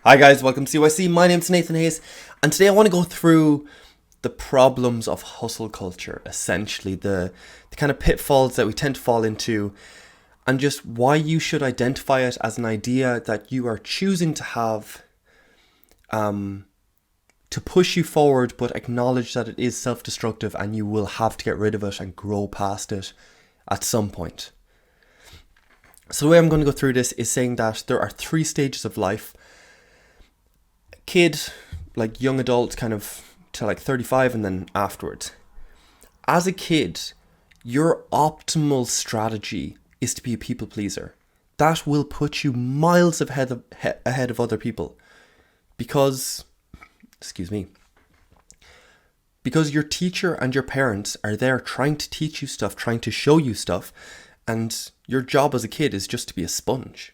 Hi guys, welcome to CYC. My name's Nathan Hayes, and today I want to go through the problems of hustle culture, essentially the kind of pitfalls that we tend to fall into, and just why you should identify it as an idea that you are choosing to have to push you forward, but acknowledge that it is self-destructive and you will have to get rid of it and grow past it at some point. So the way I'm going to go through this is saying that there are three stages of life. Kid, like young adult, kind of to like 35, and then afterwards. As a kid, your optimal strategy is to be a people pleaser. That will put you miles ahead of other people because your teacher and your parents are there trying to teach you stuff, trying to show you stuff, and your job as a kid is just to be a sponge.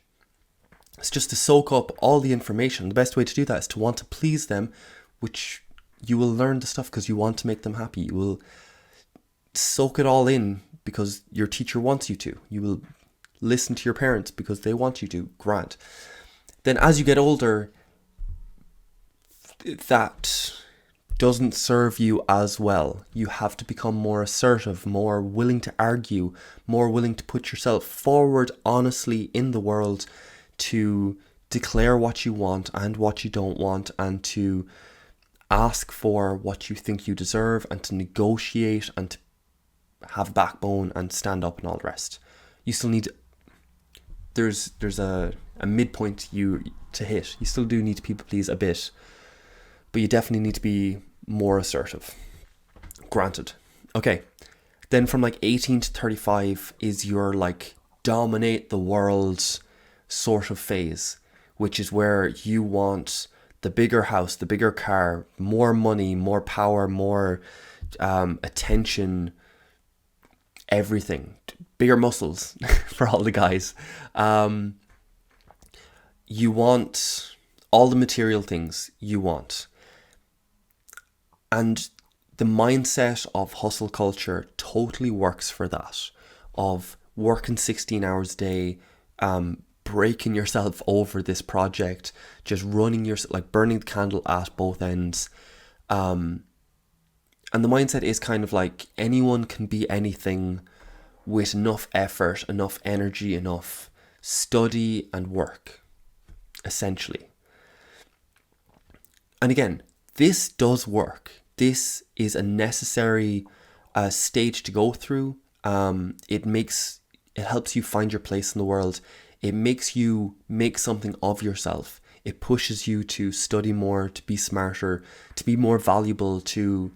It's just to soak up all the information. The best way to do that is to want to please them, which you will learn the stuff because you want to make them happy. You will soak it all in because your teacher wants you to. You will listen to your parents because they want you to. Grant. Then as you get older, that doesn't serve you as well. You have to become more assertive, more willing to argue, more willing to put yourself forward honestly in the world, to declare what you want and what you don't want, and to ask for what you think you deserve, and to negotiate, and to have backbone and stand up and all the rest. You still need, there's a midpoint to hit. You still do need to people please a bit, but you definitely need to be more assertive. Granted. Okay. Then from like 18 to 35 is your like dominate the world sort of phase, which is where you want the bigger house, the bigger car, more money, more power, more attention, everything, bigger muscles for all the guys. You want all the material things you want. And the mindset of hustle culture totally works for that, of working 16 hours a day, breaking yourself over this project, just running like burning the candle at both ends. And the mindset is kind of like anyone can be anything with enough effort, enough energy, enough study and work, essentially. And again, this does work. This is a necessary stage to go through. It helps you find your place in the world. It makes you make something of yourself. It pushes you to study more, to be smarter, to be more valuable to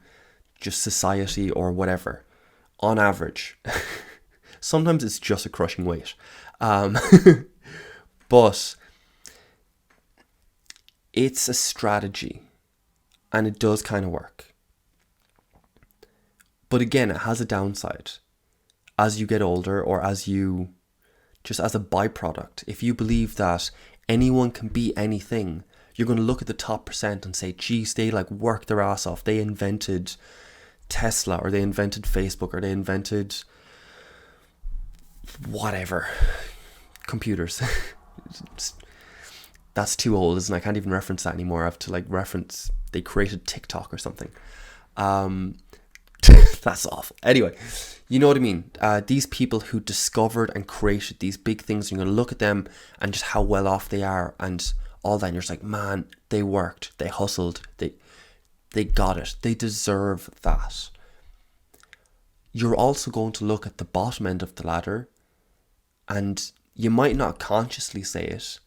just society or whatever, on average. Sometimes it's just a crushing weight. But it's a strategy, and it does kind of work. But again, it has a downside. As you get older, or just as a byproduct, if you believe that anyone can be anything, you're going to look at the top percent and say, geez, they like work their ass off. They invented Tesla, or they invented Facebook, or they invented whatever, computers. That's too old, isn't it? I can't even reference that anymore. I have to like reference they created TikTok or something. That's awful. Anyway, you know what I mean? These people who discovered and created these big things, you're going to look at them and just how well off they are and all that. And you're just like, man, they worked, they hustled, they got it. They deserve that. You're also going to look at the bottom end of the ladder, and you might not consciously say it,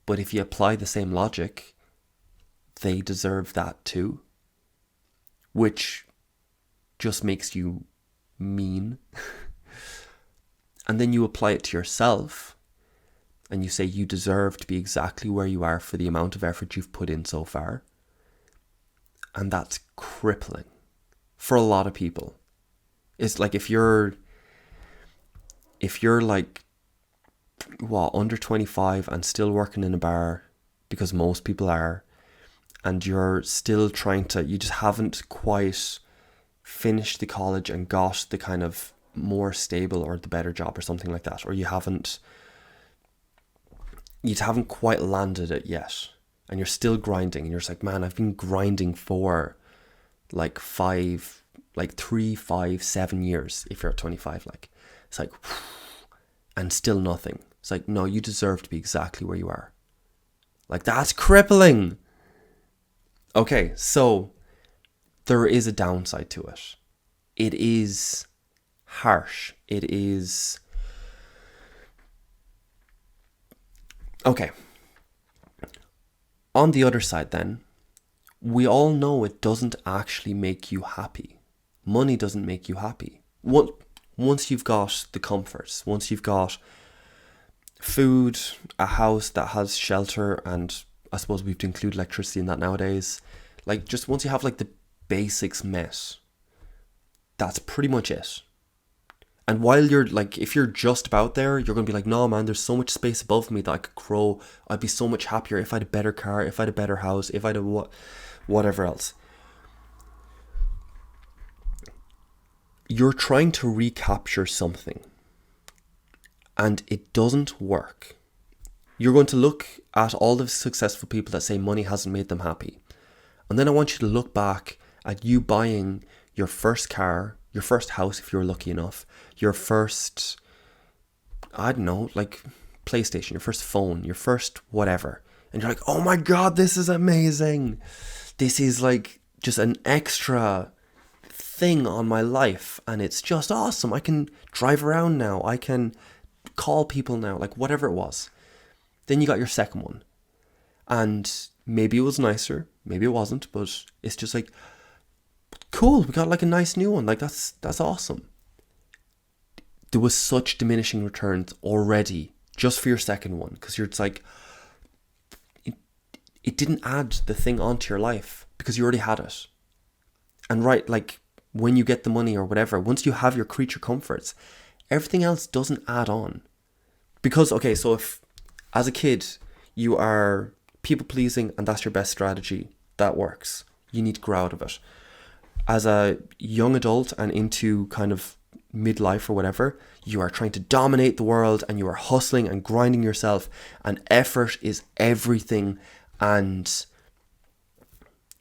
but if you apply the same logic, they deserve that too. Which just makes you mean. And then you apply it to yourself and you say you deserve to be exactly where you are for the amount of effort you've put in so far. And that's crippling for a lot of people. It's like if you're like under 25 and still working in a bar, because most people are, and you're still you just haven't quite finished the college and got the kind of more stable or the better job or something like that, or you haven't quite landed it yet. and you're still grinding, and you're just like, man, I've been grinding for like 3, 5, 7 years if you're at 25. Like, it's like, and still nothing. It's like, no, you deserve to be exactly where you are. Like, that's crippling. Okay, so there is a downside to it. It is harsh. It is... Okay. On the other side then, we all know it doesn't actually make you happy. Money doesn't make you happy. Once you've got the comforts, once you've got food, a house that has shelter, and I suppose we have to include electricity in that nowadays, like, just once you have like the basics met, that's pretty much it. And while you're like, if you're just about there, you're going to be like, no man, there's so much space above me that I could grow. I'd be so much happier if I had a better car, if I had a better house, if I had whatever else. You're trying to recapture something, and it doesn't work. You're going to look at all the successful people that say money hasn't made them happy. And then I want you to look back at you buying your first car, your first house if you're lucky enough, your first, I don't know, like PlayStation, your first phone, your first whatever. And you're like, oh my God, this is amazing. This is like just an extra thing on my life, and it's just awesome. I can drive around now. I can call people now, like whatever it was. Then you got your second one, and maybe it was nicer, maybe it wasn't, but it's just like, cool, we got like a nice new one. Like, that's awesome. There was such diminishing returns already just for your second one, because you're, it's like, it didn't add the thing onto your life because you already had it. And right, like when you get the money or whatever, once you have your creature comforts, everything else doesn't add on. Because, okay, so if as a kid you are people pleasing and that's your best strategy, that works. You need to grow out of it. As a young adult and into kind of midlife or whatever, you are trying to dominate the world and you are hustling and grinding yourself, and effort is everything, and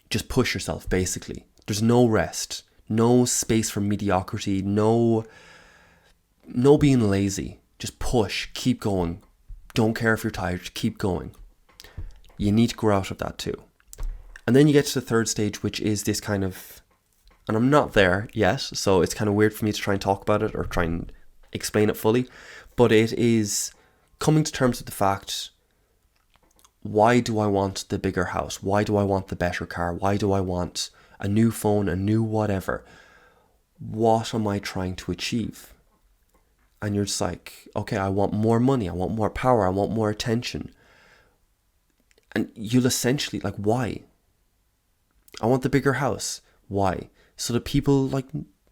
just push yourself basically. There's no rest, no space for mediocrity, no being lazy. Just push, keep going. Don't care if you're tired, keep going. You need to grow out of that too. And then you get to the third stage, which is this kind of, and I'm not there yet, so it's kind of weird for me to try and talk about it or try and explain it fully, but it is coming to terms with the fact, why do I want the bigger house? Why do I want the better car? Why do I want a new phone, a new whatever? What am I trying to achieve? And you're just like, okay, I want more money, I want more power, I want more attention. And you'll essentially, like, why? I want the bigger house. Why? So that people like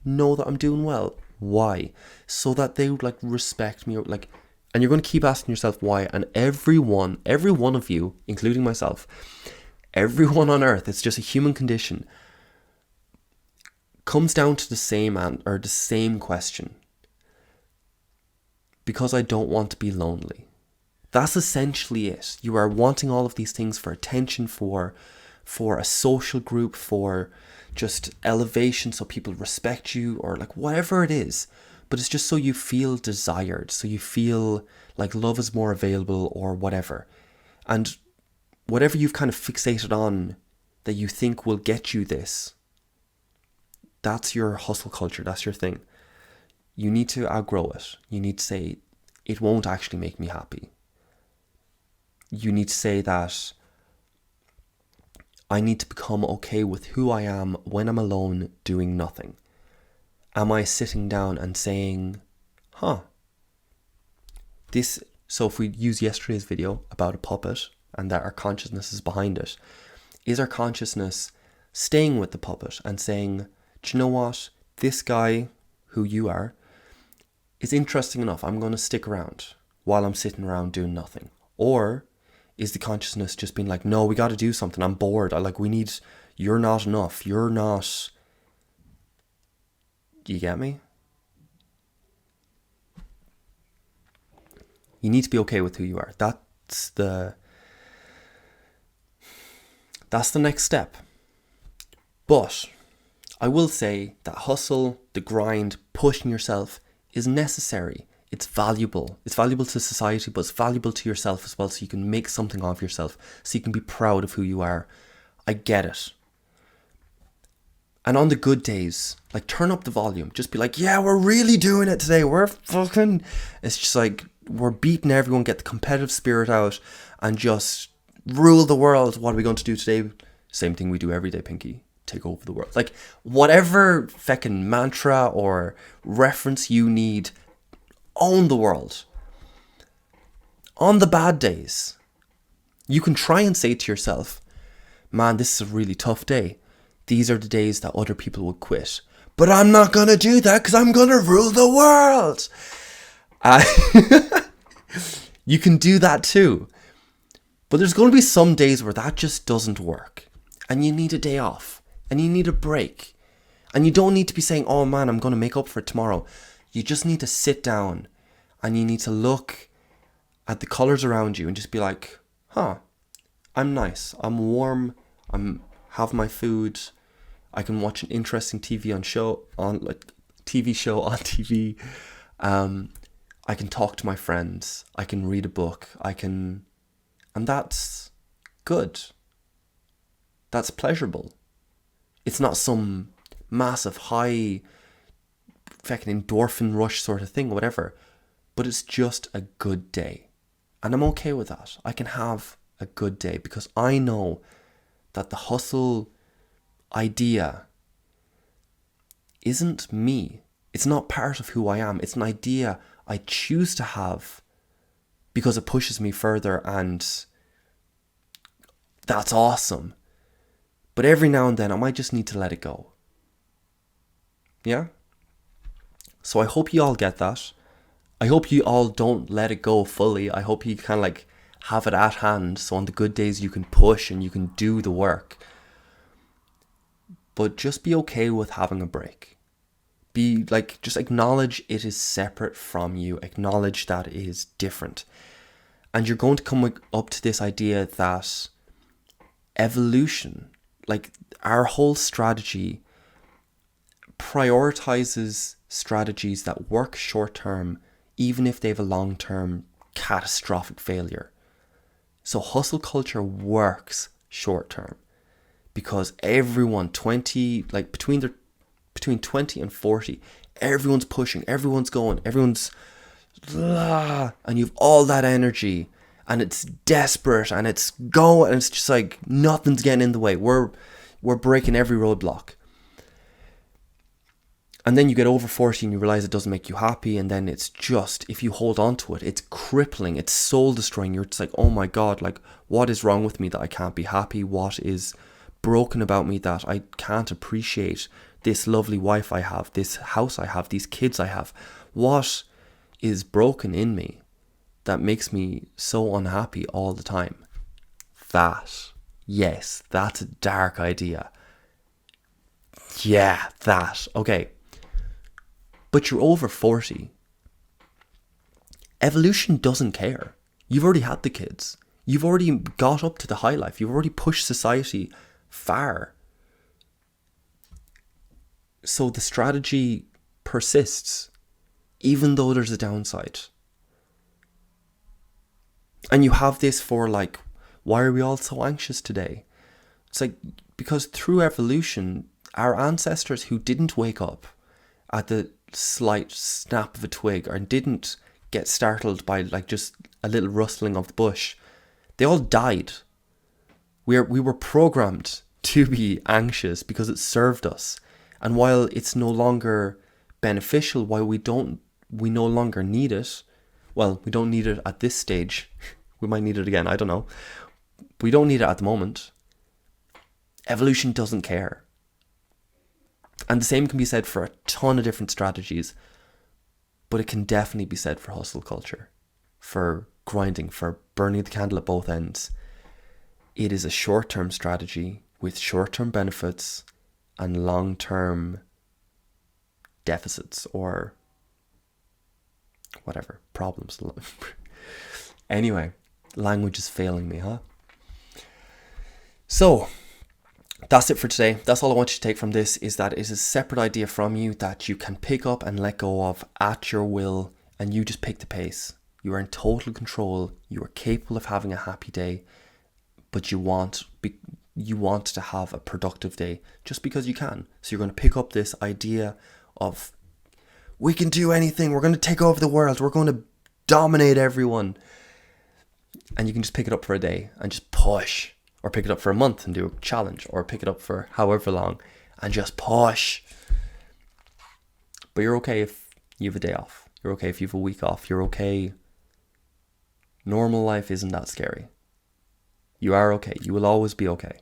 know that I'm doing well. Why? So that they would like respect me, or like, and you're going to keep asking yourself why. And every one of you, including myself, everyone on earth, it's just a human condition, comes down to the same question. Because I don't want to be lonely. That's essentially it. You are wanting all of these things for attention, for a social group, for just elevation so people respect you, or like whatever it is. But it's just so you feel desired, so you feel like love is more available or whatever. And whatever you've kind of fixated on that you think will get you this, that's your hustle culture, that's your thing. You need to outgrow it. You need to say, it won't actually make me happy. You need to say that I need to become okay with who I am when I'm alone doing nothing. Am I sitting down and saying, so if we use yesterday's video about a puppet and that our consciousness is behind it, is our consciousness staying with the puppet and saying, do you know what? This guy, who you are, is interesting enough. I'm going to stick around while I'm sitting around doing nothing. Or is the consciousness just being like, no, we got to do something. I'm bored. You're not enough. You're not. Do you get me? You need to be okay with who you are. That's the That's the next step. But I will say that hustle, the grind, pushing yourself is necessary. It's valuable. It's valuable to society, but it's valuable to yourself as well, so you can make something of yourself, so you can be proud of who you are. I get it. And on the good days, like, turn up the volume. Just be like, yeah, we're really doing it today. We're fucking... It's just like, we're beating everyone, get the competitive spirit out, and just rule the world. What are we going to do today? Same thing we do every day, Pinky. Take over the world. Like, whatever fucking mantra or reference you need, own the world. On the bad days, you can try and say to yourself, man, this is a really tough day. These are the days that other people would quit. But I'm not going to do that because I'm going to rule the world. You can do that too. But there's going to be some days where that just doesn't work. And you need a day off. And you need a break. And you don't need to be saying, oh man, I'm going to make up for it tomorrow. You just need to sit down. And you need to look at the colours around you and just be like, I'm nice. I'm warm. Have my food. I can watch an interesting TV show on TV. I can talk to my friends. I can read a book. And that's good. That's pleasurable. It's not some massive high fucking endorphin rush sort of thing or whatever, but it's just a good day. And I'm okay with that. I can have a good day because I know that the hustle idea isn't me. It's not part of who I am. It's an idea I choose to have because it pushes me further, and that's awesome. But every now and then I might just need to let it go. Yeah? So I hope you all get that. I hope you all don't let it go fully. I hope you kind of like have it at hand, so on the good days you can push and you can do the work. But just be okay with having a break. Be like, just acknowledge it is separate from you. Acknowledge that it is different. And you're going to come up to this idea that evolution, like our whole strategy, prioritizes strategies that work short term, even if they have a long term catastrophic failure. So hustle culture works short term because everyone between 20 and 40, everyone's pushing, everyone's going, everyone's and you've all that energy and it's desperate and it's going, and it's just like nothing's getting in the way. We're breaking every roadblock. And then you get over 40 and you realize it doesn't make you happy, and then it's just, if you hold on to it, it's crippling, it's soul destroying. You're just like, oh my God, like, what is wrong with me that I can't be happy? What is broken about me that I can't appreciate this lovely wife I have, this house I have, these kids I have? What is broken in me that makes me so unhappy all the time? Yes, that's a dark idea. Yeah, okay. But you're over 40. Evolution doesn't care. You've already had the kids. You've already got up to the high life. You've already pushed society far. So the strategy persists, even though there's a downside. And you have this for like, why are we all so anxious today? It's like, because through evolution, our ancestors who didn't wake up at the slight snap of a twig or didn't get startled by like just a little rustling of the bush, they all died. We were programmed to be anxious because it served us. And while it's no longer beneficial, while we no longer need it, well, we don't need it at this stage. We might need it again, I don't know. We don't need it at the moment. Evolution doesn't care. And the same can be said for a ton of different strategies, but it can definitely be said for hustle culture, for grinding, for burning the candle at both ends. It is a short-term strategy with short-term benefits and long-term deficits or whatever, problems. Anyway, language is failing me, huh? So, that's it for today. That's all I want you to take from this, is that it is a separate idea from you that you can pick up and let go of at your will, and you just pick the pace. You are in total control. You are capable of having a happy day, but you want to have a productive day just because you can. So you're going to pick up this idea of, we can do anything. We're going to take over the world. We're going to dominate everyone. And you can just pick it up for a day and just push. Or pick it up for a month and do a challenge. Or pick it up for however long and just push. But you're okay if you have a day off. You're okay if you have a week off. You're okay. Normal life isn't that scary. You are okay. You will always be okay.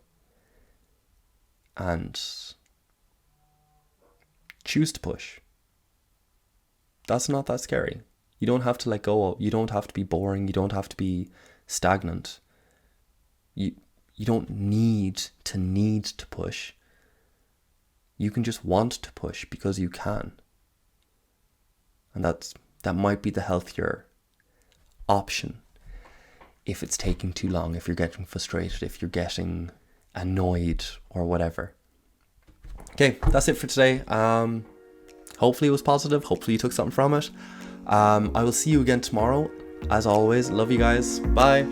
And choose to push. That's not that scary. You don't have to let go. You don't have to be boring. You don't have to be stagnant. You don't need to push. You can just want to push because you can. And that might be the healthier option if it's taking too long, if you're getting frustrated, if you're getting annoyed or whatever. Okay, that's it for today. Hopefully it was positive. Hopefully you took something from it. I will see you again tomorrow. As always, love you guys. Bye.